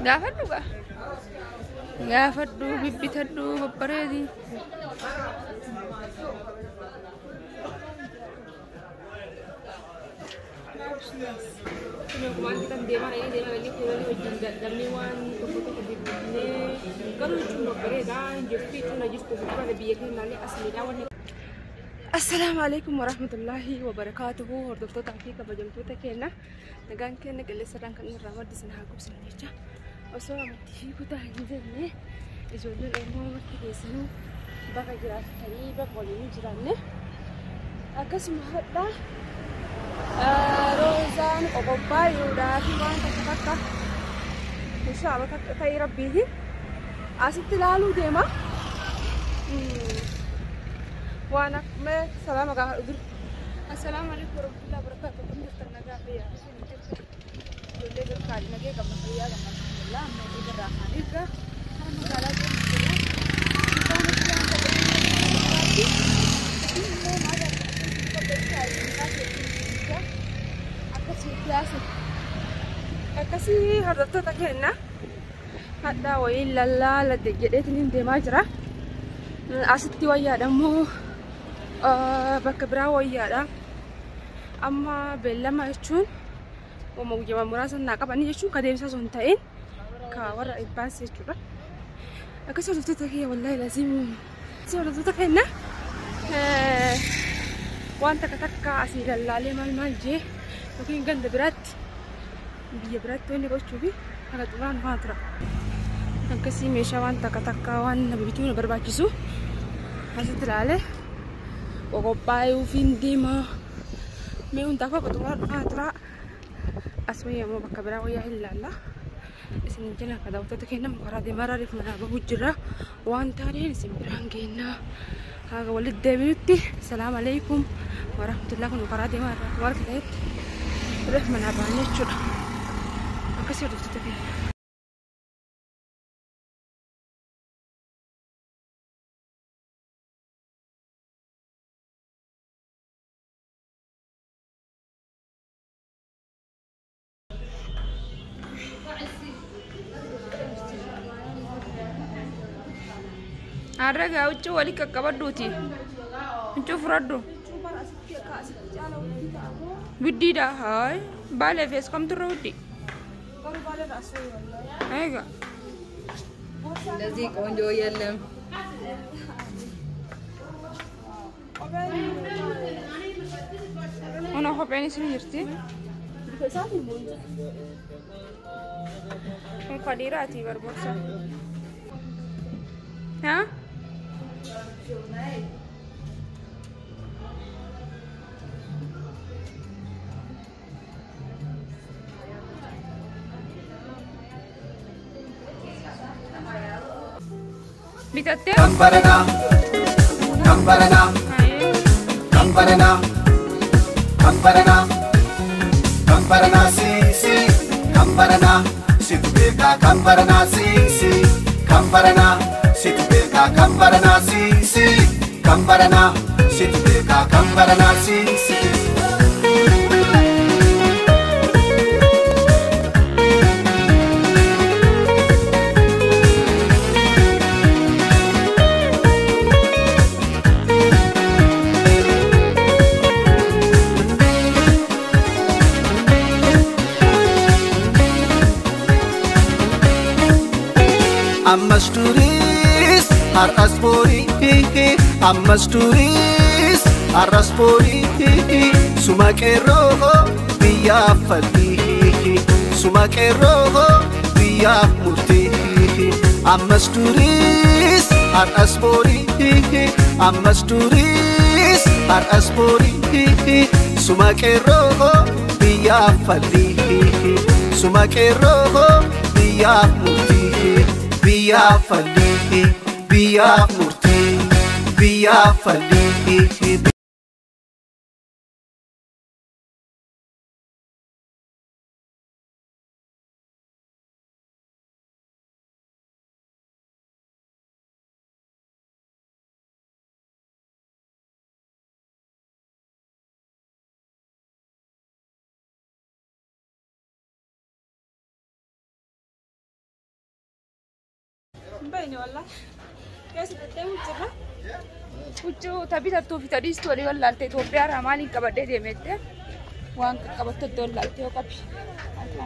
Gaafadhu gaa. Gaafadhu bibbitadhu babbareedi. Kumumaan kita deemaa ini kurang wajjin dadhabnee waan tokko tokko bibbifnee garuu jechuun babbareedaa jirtu jechuun jirtu gurgurtaa biyya keenyaallee asliidhaa waan. Assalamu alaikum warahmatullahi wabarakatuhu. Hordoftoota fi kabajamtoota keenya nagaan keenya qilleensarraan kan irraa maddisan haa qubsan jecha osoo amantii fi kutaa hin jenne ijoolleen Oromoo marti keessanuu bakka jiraatanii bakka waliin jiraanne akkasuma hadha roozaan qoqqobbaa yuudhaa fi waan takka inshaalla takka ta'ii rabbiiti asitti ilaaluu deema. وانا ما سلام على حضور السلام عليكم ورحمه الله وبركاته كم درنا غافي يا جولي بركال نجي كم خيا كم الله ما دي راحاني کا हम गाला दे akasi hordoftoota takeenna hadda way lalla la degedeetiin deemaa jira asitti wayyaadhamoo bakka biraa wayyaadha amma beellama jechuun wama guyyaa muraasa naa qabanii jechuun ka deemsa osoo hin ta'in ka warra ibbaas jechuudha. Akkasii hordoftoota kiyya wallaahi lazimu hordoftoota keenya waan takka takka asii lallaalee maal jee yookiin ganda biraatti biyya biraatti wanni gochuu fi haga xuraan fa'aa tura. Akkasii meeshaa waan takka takka waan nama bituu na barbaachisu asitti ilaalee qoqqobbaayuu fi deemaa mee hundaaf akka xuraan fa'aa tura. As wayyamoo bakka biraa wayyaa hin laalla isin jala akka daawwattoota keenya karaa deemaa raariif manaa bahuu jira waan taaneen isin biraan geennaa haga walitti deebinutti salaamu alaikum warahmatullahi kun karaa deemaa irraa warra ta'etti reef manaa baanii jechuudha. Akkasii hordoftoota keenya. Arraga uccu wali kakkabadduuti uccu furaddu widdiidha haay baalee fees kamturra widdi eega እንደዚህ ቆንጆ የለም ona kopheen isin jirti kun kadhiiraati barboorsa haa bitatte Kambarana, kambarana, kambarana, kambarana, kambarana, si, kambarana, si tu beka, kambarana, si, kambarana, si tu beka, kambarana, si, kambarana, si tu beka, kambarana, si. Ammas turis har'as borii ammas turis har'as borii suma qeerroo biyyaaf falmii suma qeerroo biyyaaf murtii ammas turis har'as borii ammas turis har'as borii suma qeerroo biyyaaf falmii suma qeerroo biyyaaf murtii. Biyyaaf falmii biyyaaf murtii biyyaaf falmii. بيني والله كيس تتم وجهه وجهه تبي تطوف تديس تولي ولا تتوبيا رماني كبدي ديمته وان كبت الدولار تيو كبي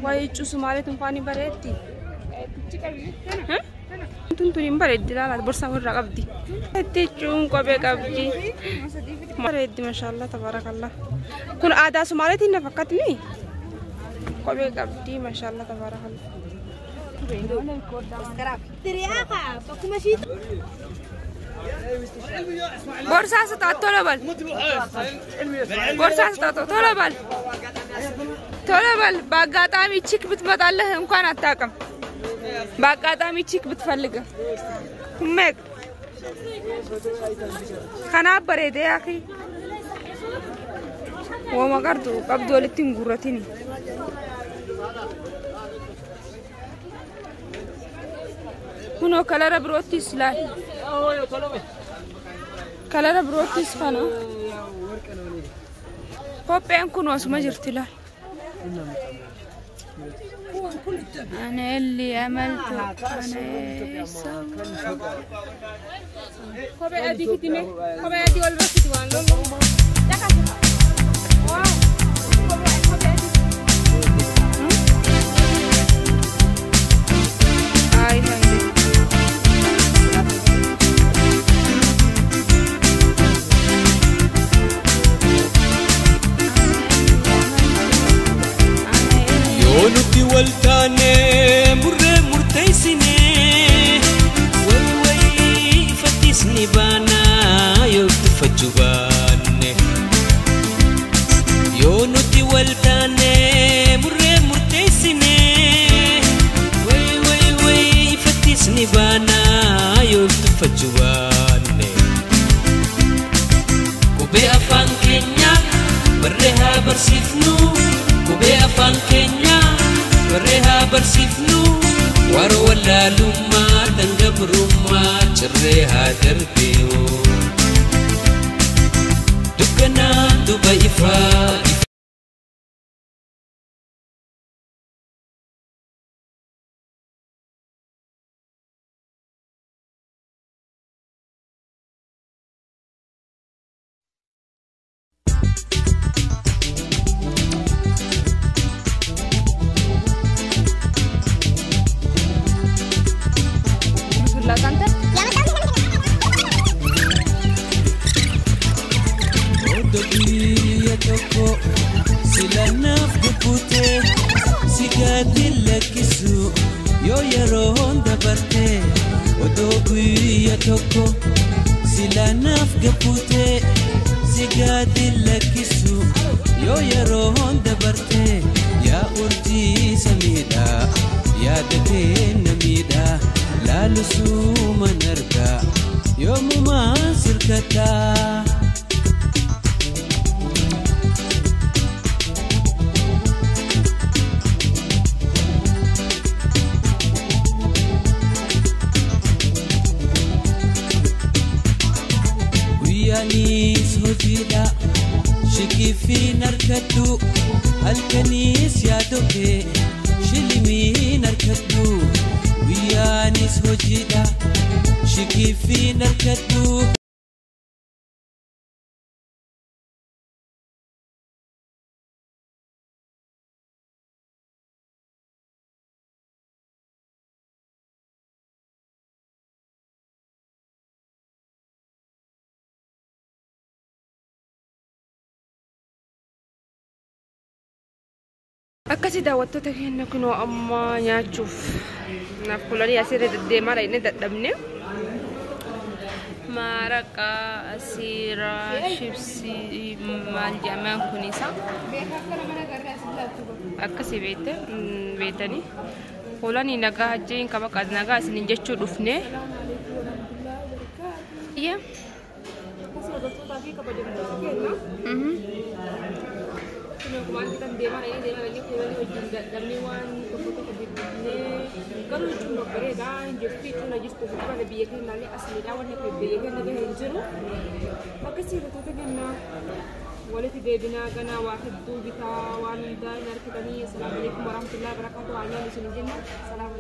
ويجو سمالي تنفاني بريتي ها تنتوني بريد لا البورصه ورا قبدي تيجون كوبي قبدي بريد ما شاء الله تبارك الله كن عاده سمالتي نفقتني كوبي قبدي ما شاء الله تبارك الله بورصة ستطلبل بورصة ستطلبل طلبل باقاتامي تشيك بتمطالله እንኳን አታውቅም باقاتامي تشيك بتفلقه كمك خنا بريده يا اخي وما قردو قبضوا لتنغرتني هنا كلارا بروتيس لا كلارا بروتيس فانا كوبين كنوس ما جرت له أنا اللي عملته أنا كوبي أدي كتيمة كوبي أدي ولا رصيد وان لولو ونبي والتاني مرة مرتيسني وي وي فتيسني بانا يوتف الجباني يونبي والتاني مرة مرتيسني وي وي وي فتيسني بانا يوتف الجباني كوبي أفان كينيا بريها برسيفنو كوبي أفان كينيا بريها برسيفنو وارو ولا لما تنقبرما جريها دربيو دكنا دبي فا Silanaf depute sigadilla kisu yo yaron dabarte odoguya toko silanaf depute sigadilla kisu yo yaron dabarte ya urji samida ya date namida lalusu manarka yo muma sirkata Yanis hojida shiki fi narkadu alkanis yadoke shilimi narkadu Yanis hojida shiki fi narkadu أكسي دعوتك هنا كنا أما نشوف نقولي أسير الدمار إني دمني ماركا أسيرة شيبسي مال جامع كنيسة أكسي بيتني قولاني نجاه جين كما قد نجاه سنجتشو دفنه يا kemarin kita demar ini kurang juga damiwan foto kedipne kalau cuma beregan jadi cuma jadi foto pada biaya nali asli lawan yang biaya nali hijau maka sih betul betul wala tidak bina gana waktu itu kita wanita narkitani assalamualaikum warahmatullahi wabarakatuh hanya di sini salam